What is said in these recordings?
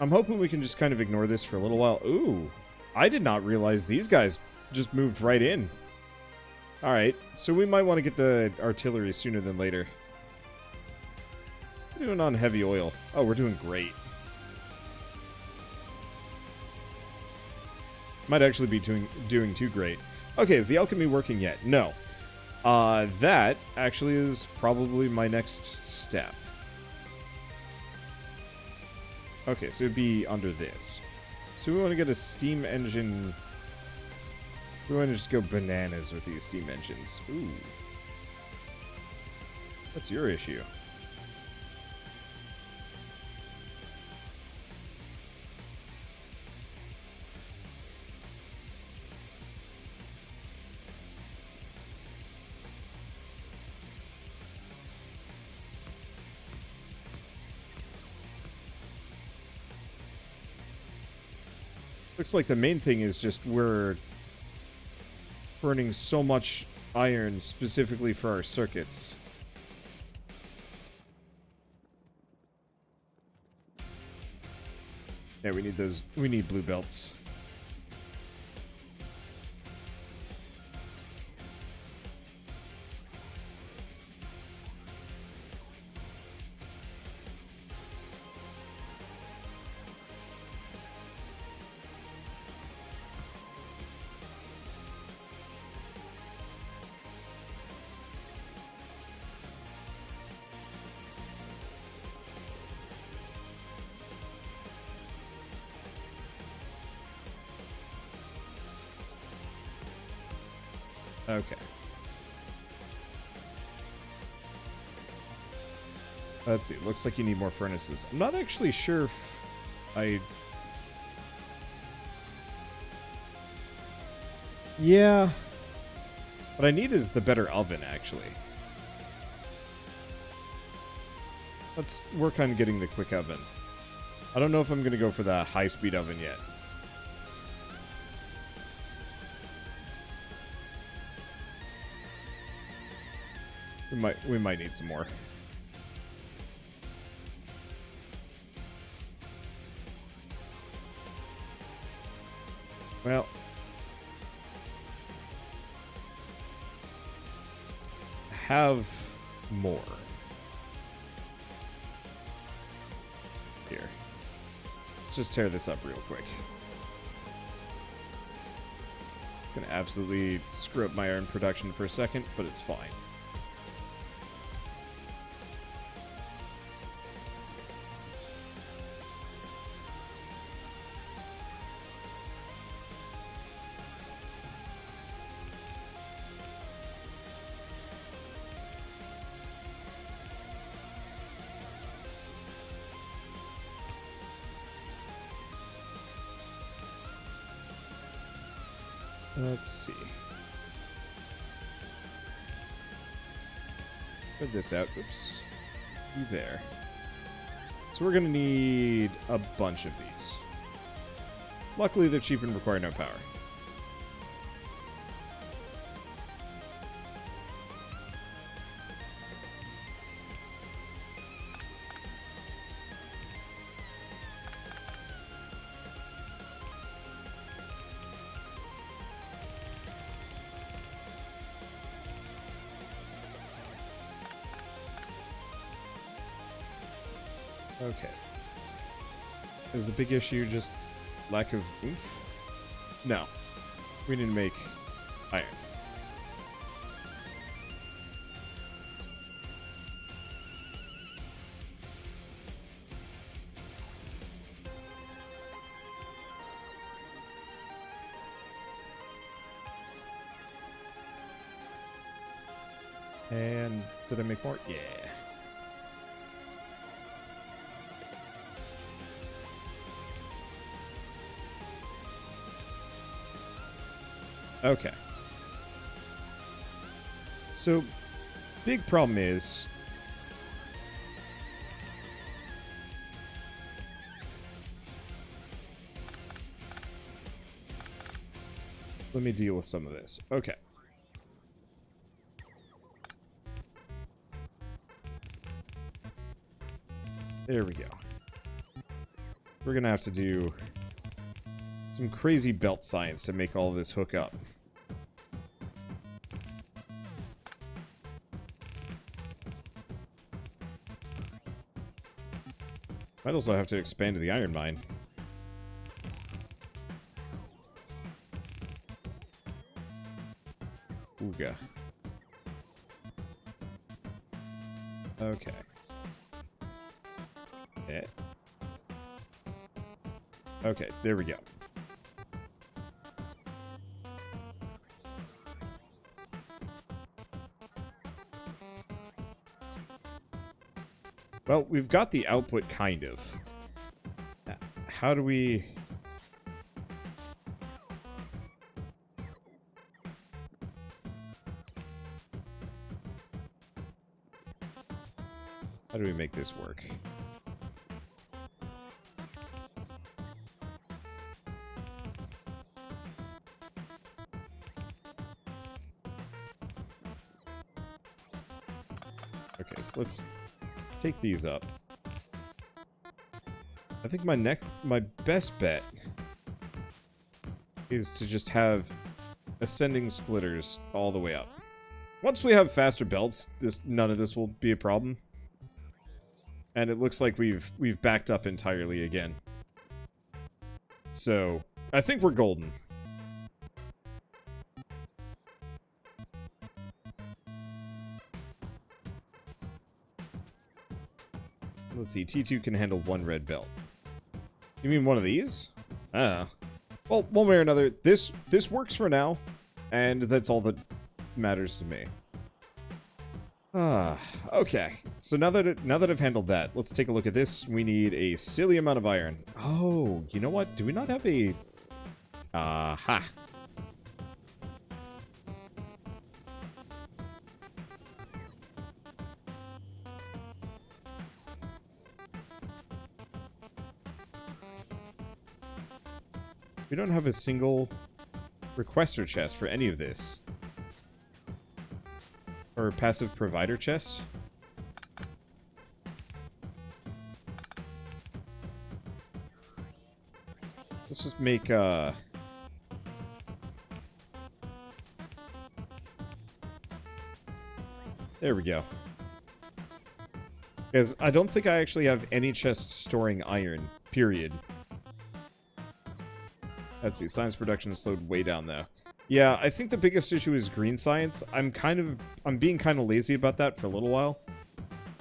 I'm hoping we can just kind of ignore this for a little while. Ooh, I did not realize these guys just moved right in. Alright, so we might want to get the artillery sooner than later. What are we doing on heavy oil? Oh, we're doing great. Might actually be doing too great. Okay, is the alchemy working yet? No. That actually is probably my next step. Okay, so it'd be under this. So we want to get a steam engine. We want to just go bananas with these steam engines. Ooh. What's your issue? Looks like the main thing is just we're burning so much iron specifically for our circuits. Yeah, we need those. We need blue belts. Okay. Let's see. Looks like you need more furnaces. I'm not actually sure if I... Yeah. What I need is the better oven, actually. Let's work on getting the quick oven. I don't know if I'm going to go for the high-speed oven yet. We might need some more. Well, have more. Here. Let's just tear this up real quick. It's gonna absolutely screw up my iron production for a second, but it's fine. Let's see. Put this out. Oops. You there. So we're going to need a bunch of these. Luckily, they're cheap and require no power. Okay. Is the big issue just lack of oomph? No. We need to make iron. And did I make more? Yeah. Okay. So, big problem is... Let me deal with some of this. Okay. There we go. We're gonna have to do some crazy belt science to make all of this hook up. Might also have to expand to the iron mine. Ooga. Okay. Yeah. Okay, there we go. Well, we've got the output, kind of. How do we... How do we make this work? Okay, so let's take these up. I think my best bet is to just have ascending splitters all the way up. Once we have faster belts, none of this will be a problem. And it looks like we've backed up entirely again. So, I think we're golden. Let's see, T2 can handle one red belt. You mean one of these? Well, one way or another, this works for now, and that's all that matters to me. Okay. So now that I've handled that, let's take a look at this. We need a silly amount of iron. Oh, you know what? Do we not have a... Aha. We don't have a single requester chest for any of this. Or passive provider chest. Let's just make, There we go. Because I don't think I actually have any chests storing iron, period. Let's see, science production is slowed way down though. Yeah, I think the biggest issue is green science. I'm being kind of lazy about that for a little while.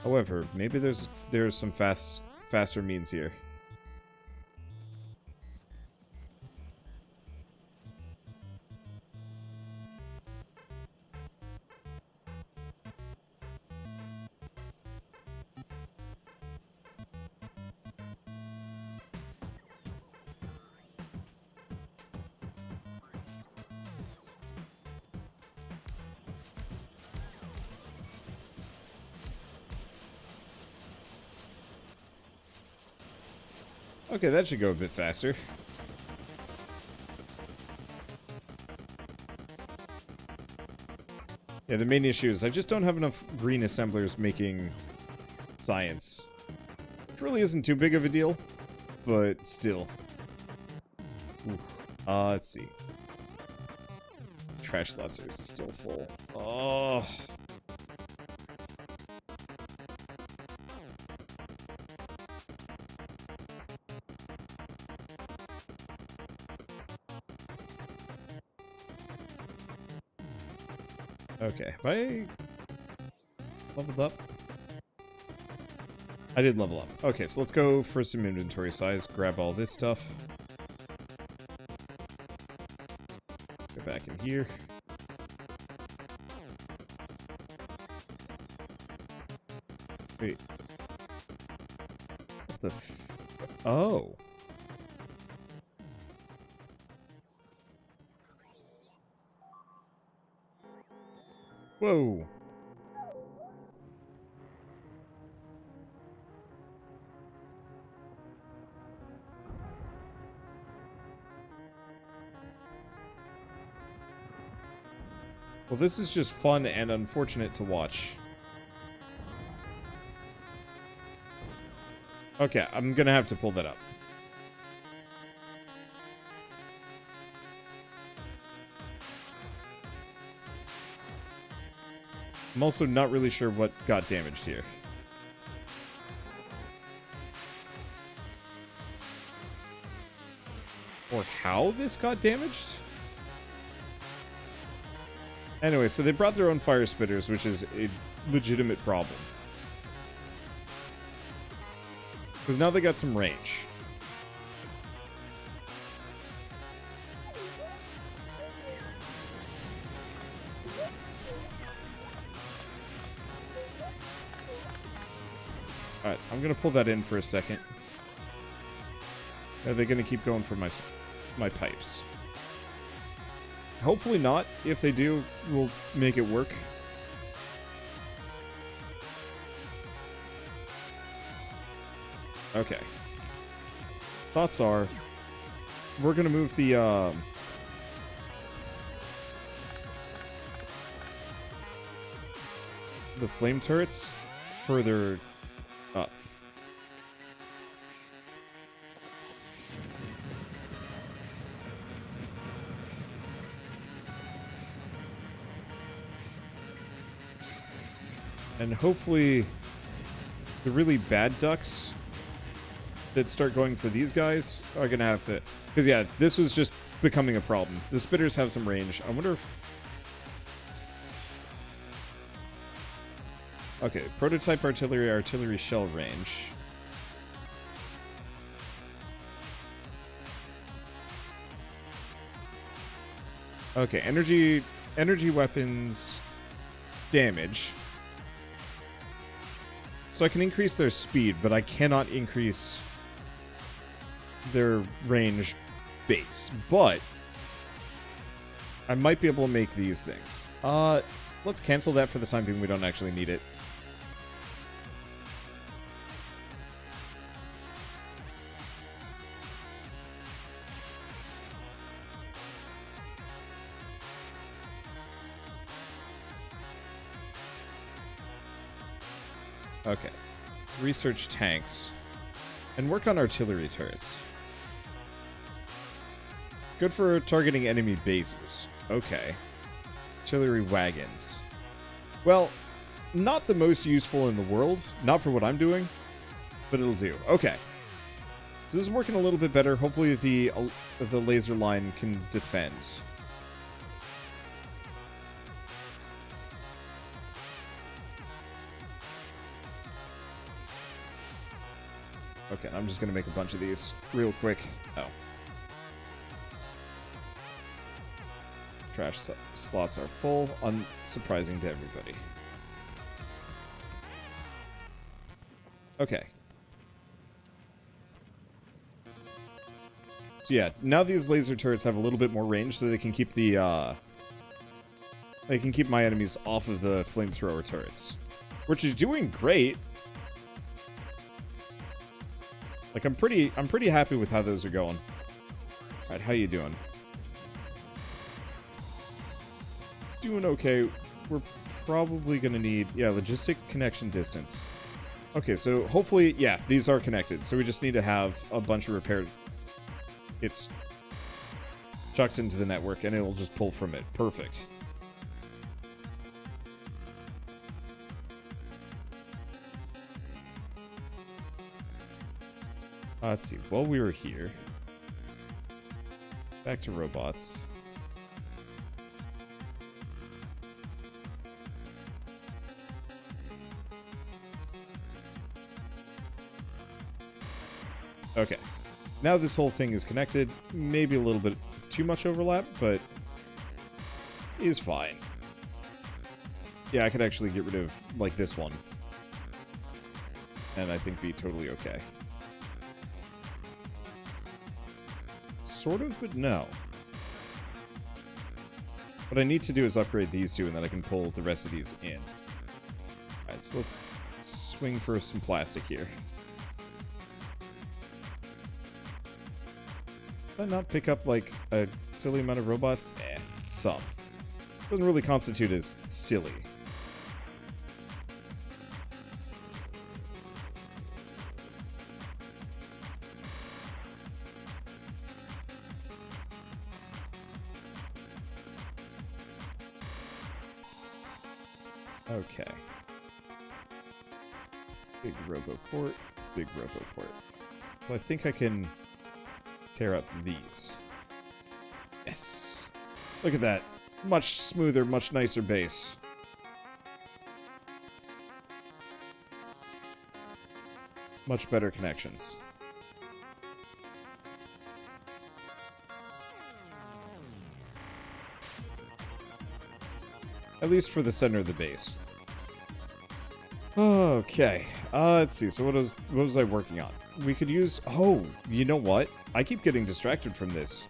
However, maybe there's some faster means here. Okay, that should go a bit faster. Yeah, the main issue is I just don't have enough green assemblers making science. Which really isn't too big of a deal, but still. Let's see. Trash slots are still full. Oh. Okay, have I leveled up? I did level up. Okay, so let's go for some inventory size, grab all this stuff. Go back in here. Wait. What the f... Oh. Whoa. Well, this is just fun and unfortunate to watch. Okay, I'm gonna have to pull that up. I'm also not really sure what got damaged here. Or how this got damaged? Anyway, so they brought their own fire spitters, which is a legitimate problem. Because now they got some range. Alright, I'm gonna pull that in for a second. Are they gonna keep going for my pipes? Hopefully not. If they do, we'll make it work. Okay. Thoughts are, we're gonna move the flame turrets further up. And hopefully the really bad ducks that start going for these guys are gonna have to... Because yeah, this was just becoming a problem. The spitters have some range. I wonder if... Okay, prototype artillery shell range. Okay, energy weapons damage. So I can increase their speed, but I cannot increase their range base. But I might be able to make these things. Let's cancel that for the time being. We don't actually need it. Okay. Research tanks. And work on artillery turrets. Good for targeting enemy bases. Okay. Artillery wagons. Well, not the most useful in the world. Not for what I'm doing. But it'll do. Okay. So this is working a little bit better. Hopefully the laser line can defend. Okay, I'm just gonna make a bunch of these real quick. Oh. Trash slots are full, unsurprising to everybody. Okay. So yeah, now these laser turrets have a little bit more range, so they can keep the, they can keep my enemies off of the flamethrower turrets. Which is doing great. Like, I'm pretty happy with how those are going. Alright, how you doing? Doing okay. We're probably gonna need... Yeah, logistic connection distance. Okay, so hopefully... Yeah, these are connected. So we just need to have a bunch of repair kits chucked into the network, and it'll just pull from it. Perfect. Let's see, while we were here, back to robots. Okay, now this whole thing is connected. Maybe a little bit too much overlap, but is fine. Yeah, I could actually get rid of, like, this one. And I think be totally okay. Sort of, but no. What I need to do is upgrade these two, and then I can pull the rest of these in. Alright, so let's swing for some plastic here. Did I not pick up, like, a silly amount of robots? Some. Doesn't really constitute as silly. Okay. Big roboport, big roboport. So I think I can tear up these. Yes! Look at that. Much smoother, much nicer base. Much better connections. At least for the center of the base. Okay. Let's see. So what was I working on? We could use... Oh, you know what? I keep getting distracted from this.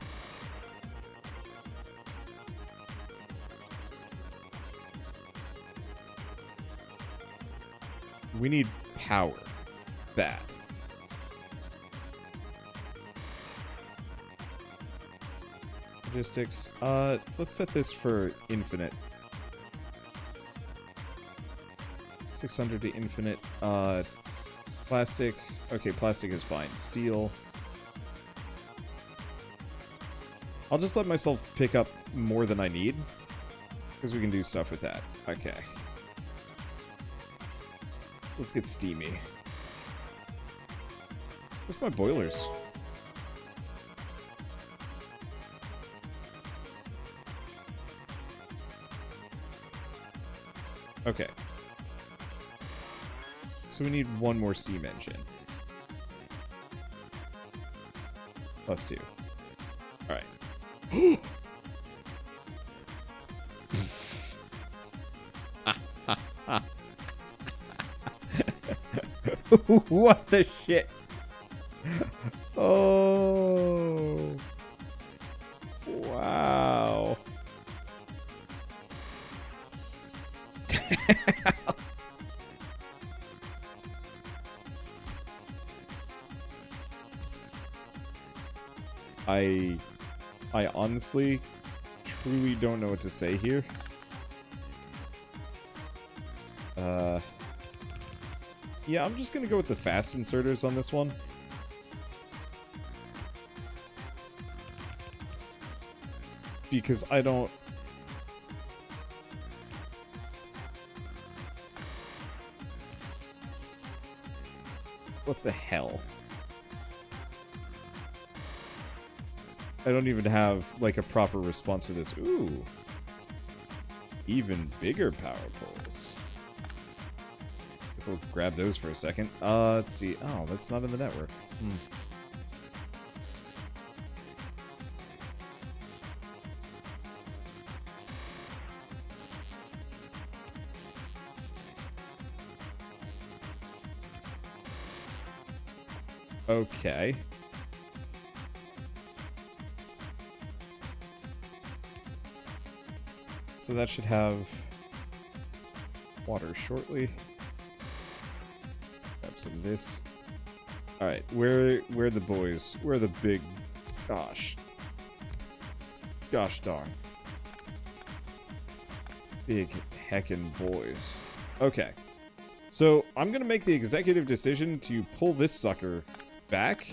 We need power. Bad. Logistics. Let's set this for infinite. 600 to infinite. Plastic. Okay, plastic is fine. Steel. I'll just let myself pick up more than I need, because we can do stuff with that. Okay. Let's get steamy. Where's my boilers? Okay. So we need one more steam engine. +2. Alright. What the shit? Oh. Wow. I honestly, truly don't know what to say here. Yeah, I'm just gonna go with the fast inserters on this one. Because I don't... What the hell? I don't even have, like, a proper response to this. Ooh. Even bigger power poles. Guess I'll grab those for a second. Let's see. Oh, that's not in the network. Okay. So that should have water shortly. Grab some of this. Alright, where are the boys? Where are the big... Gosh. Gosh darn. Big heckin' boys. Okay. So, I'm gonna make the executive decision to pull this sucker back.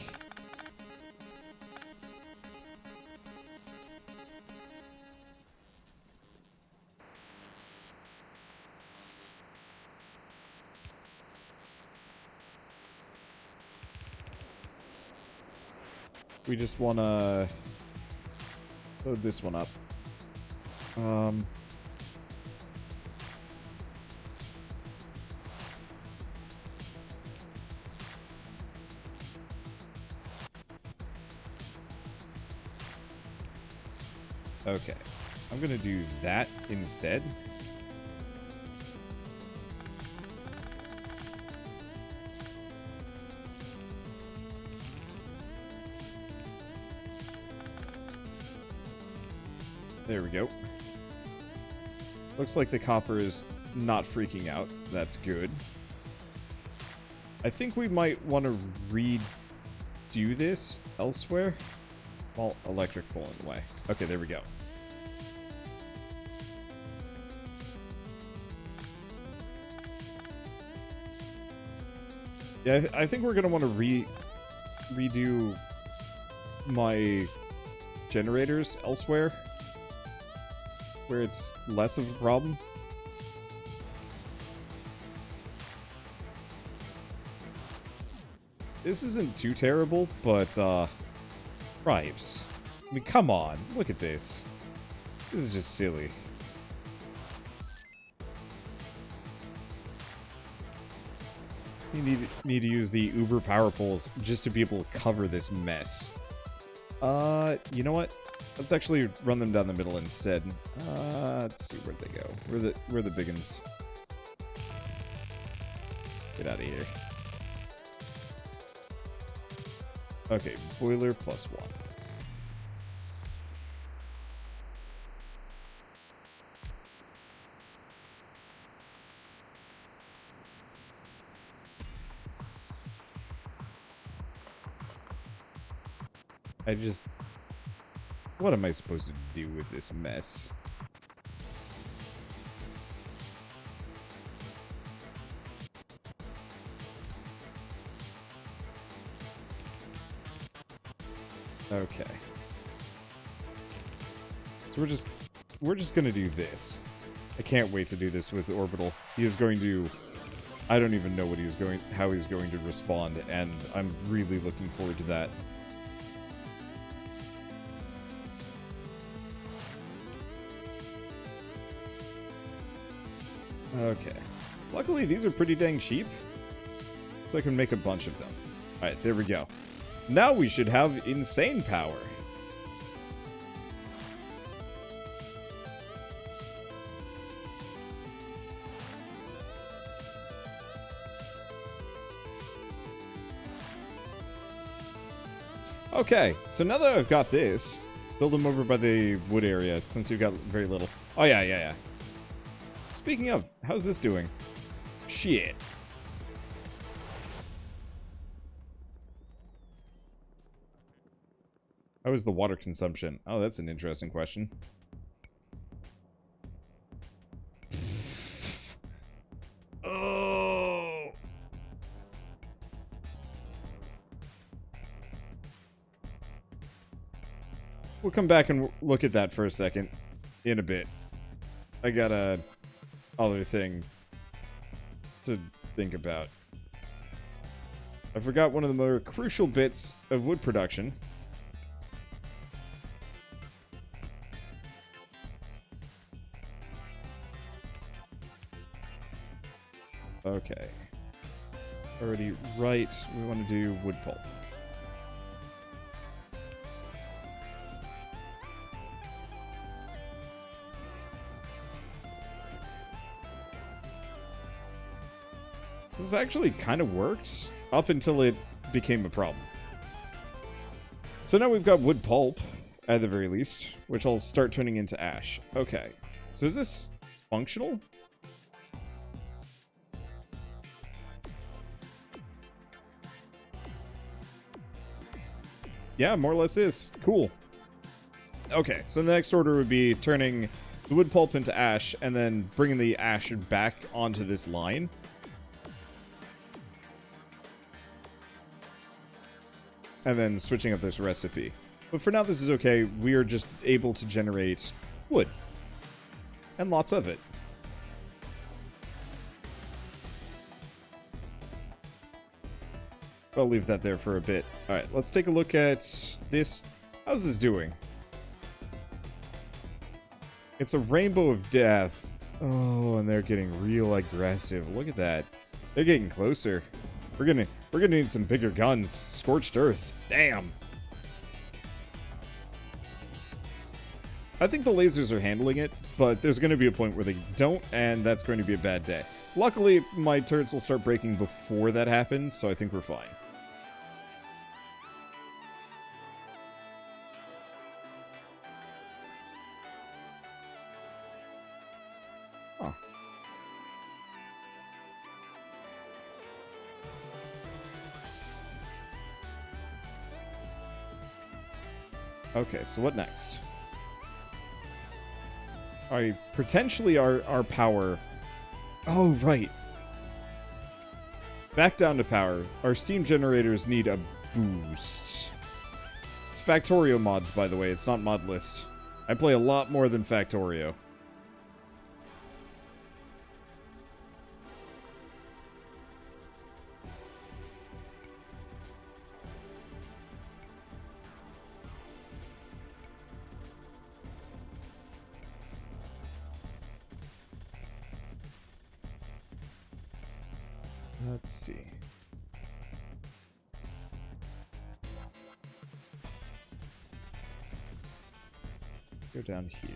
We just want to load this one up. Okay. I'm going to do that instead. There we go. Looks like the copper is not freaking out. That's good. I think we might want to redo this elsewhere. Well, electric pole in the way. Okay, there we go. Yeah, I think we're going to want to redo my generators elsewhere, where it's less of a problem. This isn't too terrible, but, Cripes. I mean, come on. Look at this. This is just silly. You need to use the uber power poles just to be able to cover this mess. You know what? Let's actually run them down the middle instead. Let's see where'd they go. Where are the big uns? Get out of here. Okay, boiler +1. What am I supposed to do with this mess? Okay. So we're just gonna do this. I can't wait to do this with Orbital. He is going to... I don't even know how he's going to respond, and I'm really looking forward to that. Okay. Luckily, these are pretty dang cheap, so I can make a bunch of them. Alright, there we go. Now we should have insane power. Okay, so now that I've got this, build them over by the wood area, since you've got very little. Oh, yeah. Speaking of, how's this doing? Shit. How is the water consumption? Oh, that's an interesting question. Oh. We'll come back and look at that for a second. In a bit. I got a other thing to think about. I forgot one of the more crucial bits of wood production. Okay. Already right. We want to do wood pulp. This actually kind of worked up until it became a problem. So now we've got wood pulp, at the very least, which I'll start turning into ash. Okay. So is this functional? Yeah, more or less is. Cool. Okay, so the next order would be turning the wood pulp into ash, and then bringing the ash back onto this line. And then switching up this recipe. But for now, this is okay. We are just able to generate wood. And lots of it. I'll leave that there for a bit. Alright, let's take a look at this. How's this doing? It's a rainbow of death. Oh, and they're getting real aggressive. Look at that. They're getting closer. We're gonna need some bigger guns. Scorched earth. Damn. I think the lasers are handling it, but there's going to be a point where they don't, and that's going to be a bad day. Luckily, my turrets will start breaking before that happens, so I think we're fine. Huh. Okay, so what next? Alright, potentially our power... Oh, right. Back down to power. Our steam generators need a boost. It's Factorio mods, by the way. It's not mod list. I play a lot more than Factorio. Let's see. Go down here.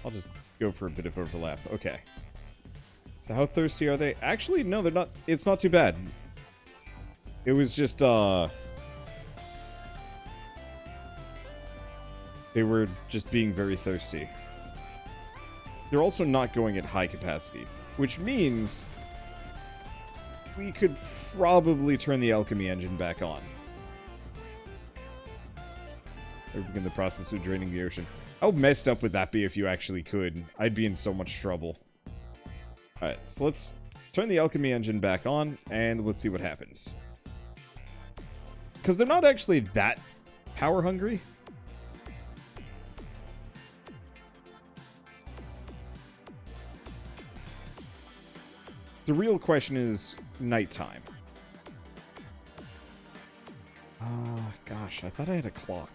I'll just go for a bit of overlap. Okay. So how thirsty are they? Actually, no, they're not. It's not too bad. It was just, they were just being very thirsty. They're also not going at high capacity, which means we could probably turn the alchemy engine back on. Or begin the process of draining the ocean. How messed up would that be if you actually could? I'd be in so much trouble. Alright, so let's turn the alchemy engine back on, and let's see what happens. Because they're not actually that power hungry. The real question is nighttime. Gosh, I thought I had a clock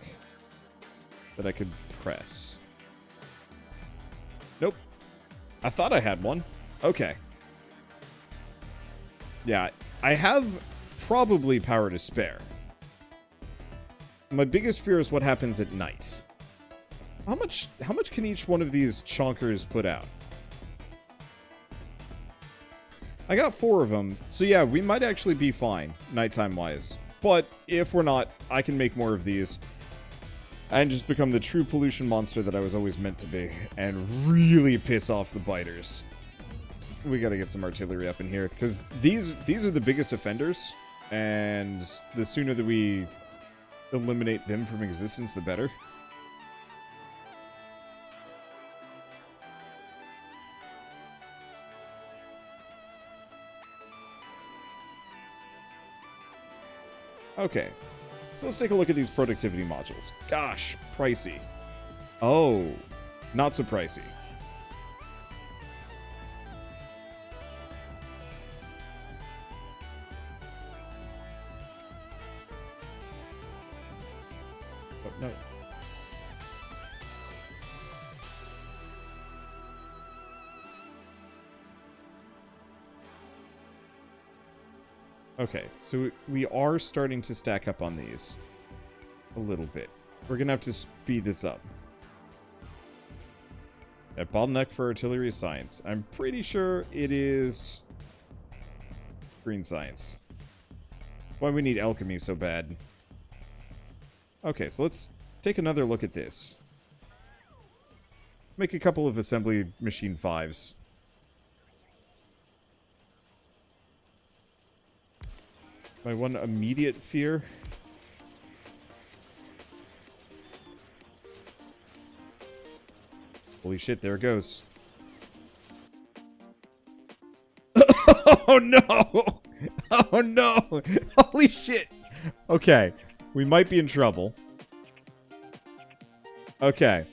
that I could press. Nope. I thought I had one. Okay. Yeah, I have probably power to spare. My biggest fear is what happens at night. How much can each one of these chonkers put out? I got 4 of them, so yeah, we might actually be fine, nighttime-wise. But if we're not, I can make more of these. And just become the true pollution monster that I was always meant to be. And really piss off the biters. We gotta get some artillery up in here, because these are the biggest offenders. And the sooner that we eliminate them from existence, the better. Okay, so let's take a look at these productivity modules. Gosh, pricey. Oh, not so pricey. Oh, no. Okay, so we are starting to stack up on these a little bit. We're gonna have to speed this up. At bottleneck for artillery science. I'm pretty sure it is green science. Why we need alchemy so bad. Okay, so let's take another look at this. Make a couple of assembly machine 5s. My one immediate fear. Holy shit, there it goes. Oh no! Oh no! Holy shit! Okay, we might be in trouble. Okay.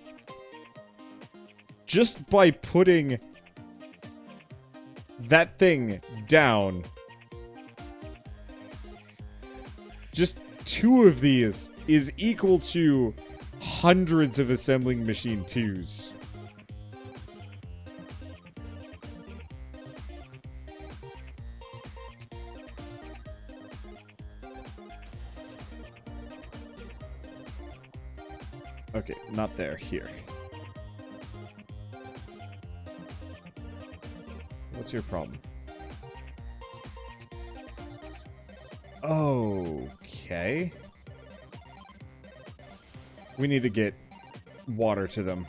Just by putting that thing down, just 2 of these is equal to hundreds of assembling machine 2s. Okay, not there, here. What's your problem? Okay. We need to get water to them.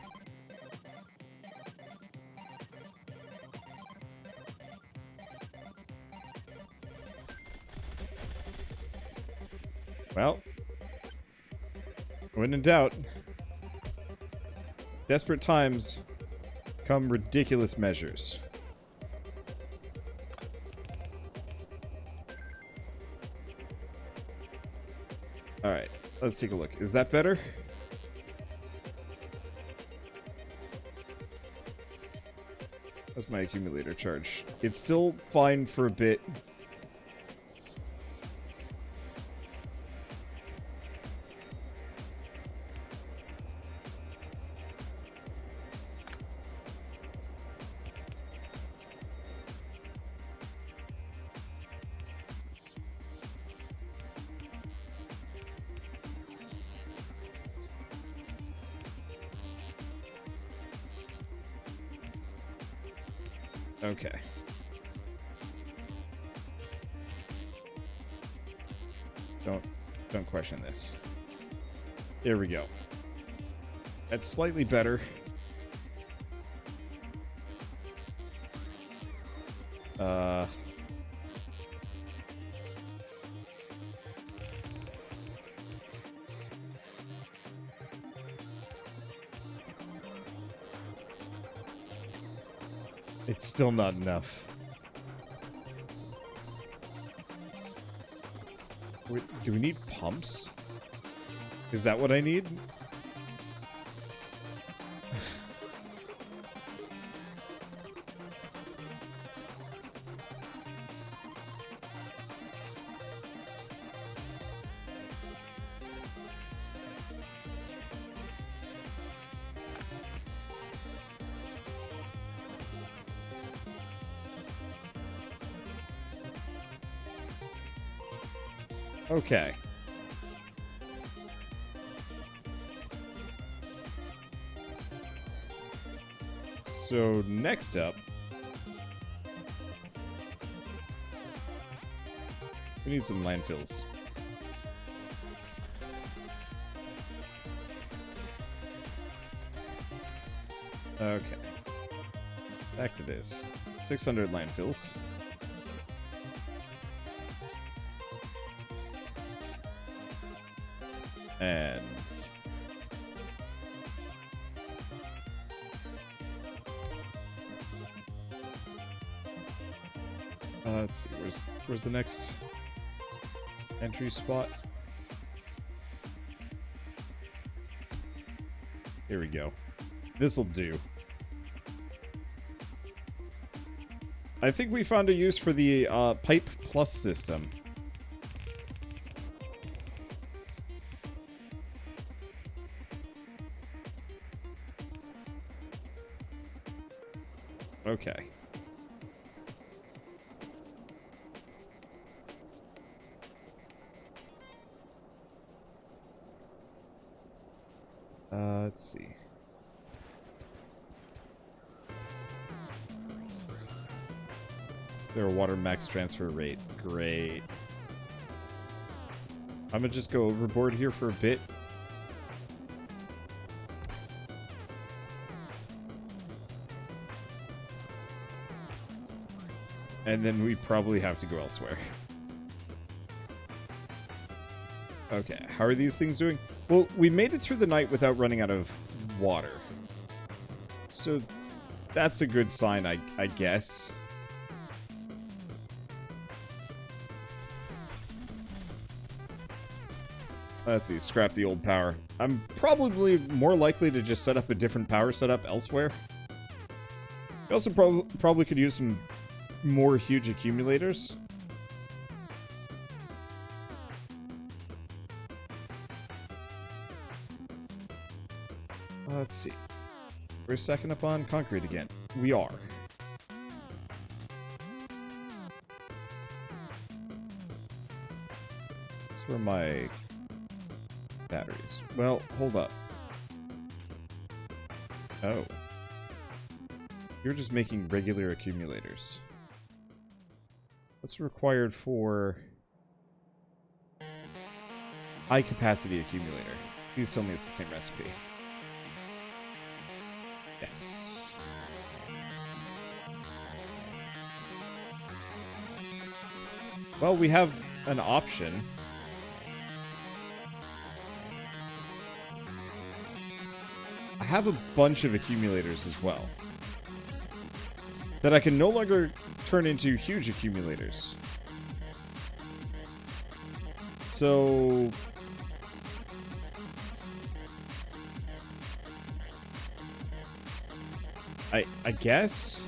Well, when in doubt, desperate times come ridiculous measures. Alright, let's take a look. Is that better? That's my accumulator charge. It's still fine for a bit. Okay. Don't question this. There we go. That's slightly better. It's still not enough. Wait, do we need pumps? Is that what I need? Okay. So next up, we need some landfills. Okay. Back to this. 600 landfills. And let's see, where's the next entry spot? Here we go. This'll do. I think we found a use for the pipe plus system. Okay. Let's see. Their water max transfer rate. Great. I'm gonna just go overboard here for a bit. And then we probably have to go elsewhere. Okay, how are these things doing? Well, we made it through the night without running out of water. So that's a good sign, I guess. Let's see, scrap the old power. I'm probably more likely to just set up a different power setup elsewhere. We also probably could use some more huge accumulators. Let's see. We're stacking up on concrete again. We are. That's where my batteries. Well, hold up. Oh. You're just making regular accumulators. What's required for high capacity accumulator? Please tell me it's the same recipe. Yes. Well, we have an option. I have a bunch of accumulators as well that I can no longer turn into huge accumulators. So I guess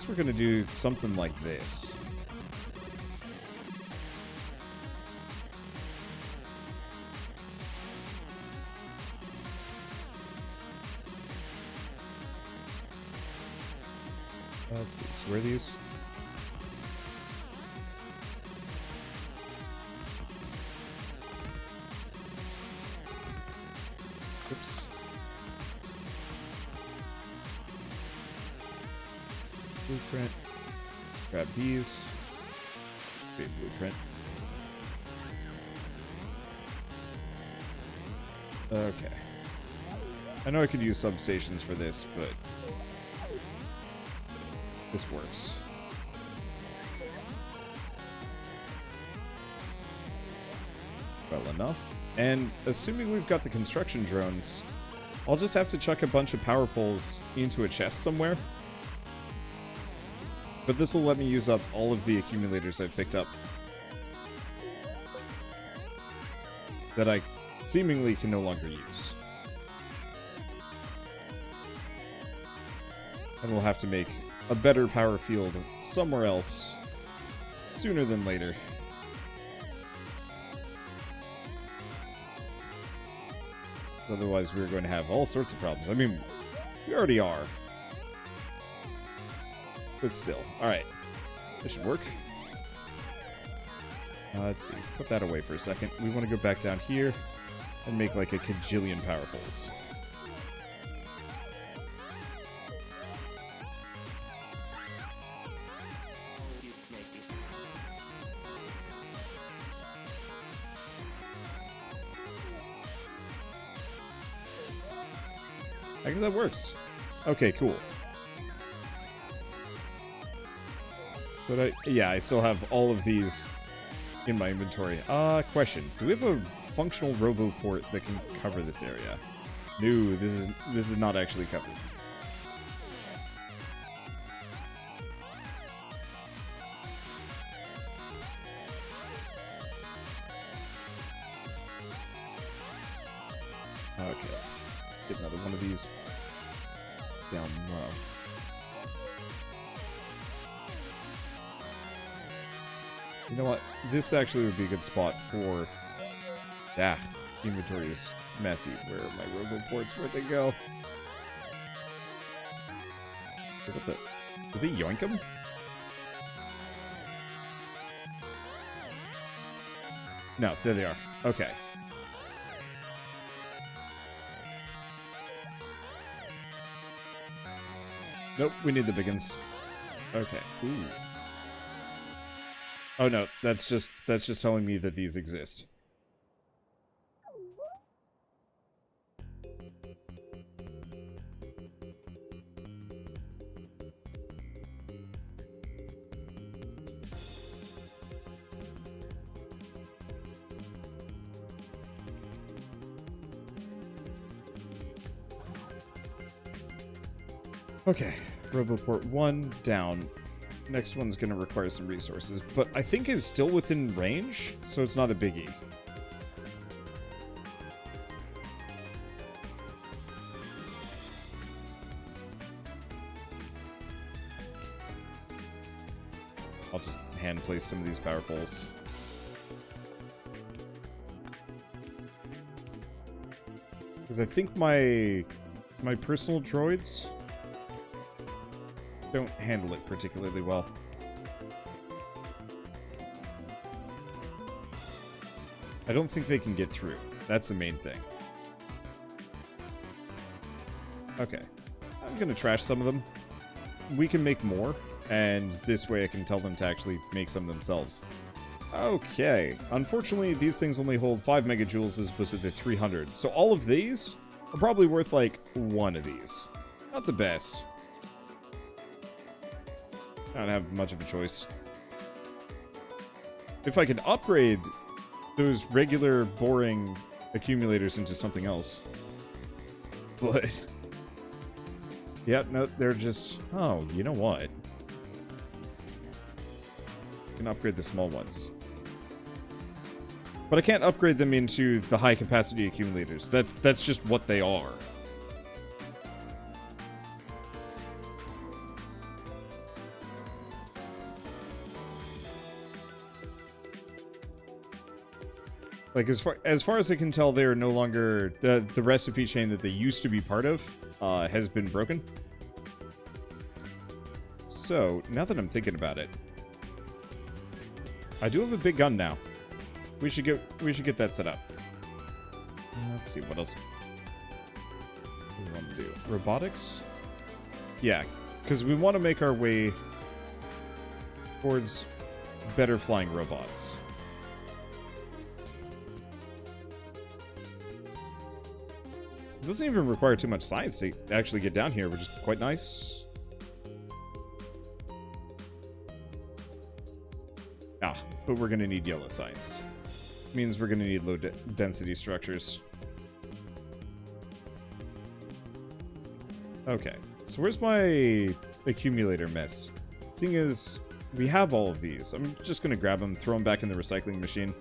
we're gonna do something like this. Let's see, so where are these? Oops. Blueprint. Grab these. Create blueprint. Okay. I know I could use substations for this, but this works. Well enough. And assuming we've got the construction drones, I'll just have to chuck a bunch of power poles into a chest somewhere. But this will let me use up all of the accumulators I've picked up that I seemingly can no longer use. And we'll have to make a better power field somewhere else sooner than later. Otherwise, we're going to have all sorts of problems. I mean, we already are. But still. Alright. This should work. Let's see. Put that away for a second. We want to go back down here and make like a kajillion power poles. I guess that works. Okay, cool. So yeah, I still have all of these in my inventory. Question. Do we have a functional roboport that can cover this area? No, this is not actually covered. Okay, let's get another one of these down low. You know what? This actually would be a good spot for... Ah, inventory is messy. Where are my roboports? Where'd they go? What the... Did they yoink them? No, there they are. Okay. Nope, we need the big ones. Okay. Ooh. Oh no, that's just telling me that these exist. Okay, Roboport 1 down. Next one's going to require some resources, but I think is still within range, so it's not a biggie. I'll just hand place some of these power poles. Because I think my personal droids don't handle it particularly well. I don't think they can get through. That's the main thing. Okay. I'm gonna trash some of them. We can make more, and this way I can tell them to actually make some themselves. Okay. Unfortunately, these things only hold 5 megajoules as opposed to the 300. So all of these are probably worth, like, one of these. Not the best. I don't have much of a choice. If I could upgrade those regular, boring accumulators into something else. But... Yep, no, they're just... Oh, you know what? I can upgrade the small ones. But I can't upgrade them into the high-capacity accumulators. That's just what they are. Like, as far as I can tell, they are no longer... The recipe chain that they used to be part of has been broken. So, now that I'm thinking about it, I do have a big gun now. We should get that set up. Let's see, what else? want to do? Robotics? Yeah, because we want to make our way towards better flying robots. It doesn't even require too much science to actually get down here, which is quite nice. Ah, but we're going to need yellow science. Means we're going to need low density structures. Okay, so where's my accumulator mess? Seeing as we have all of these, I'm just going to grab them, throw them back in the recycling machine.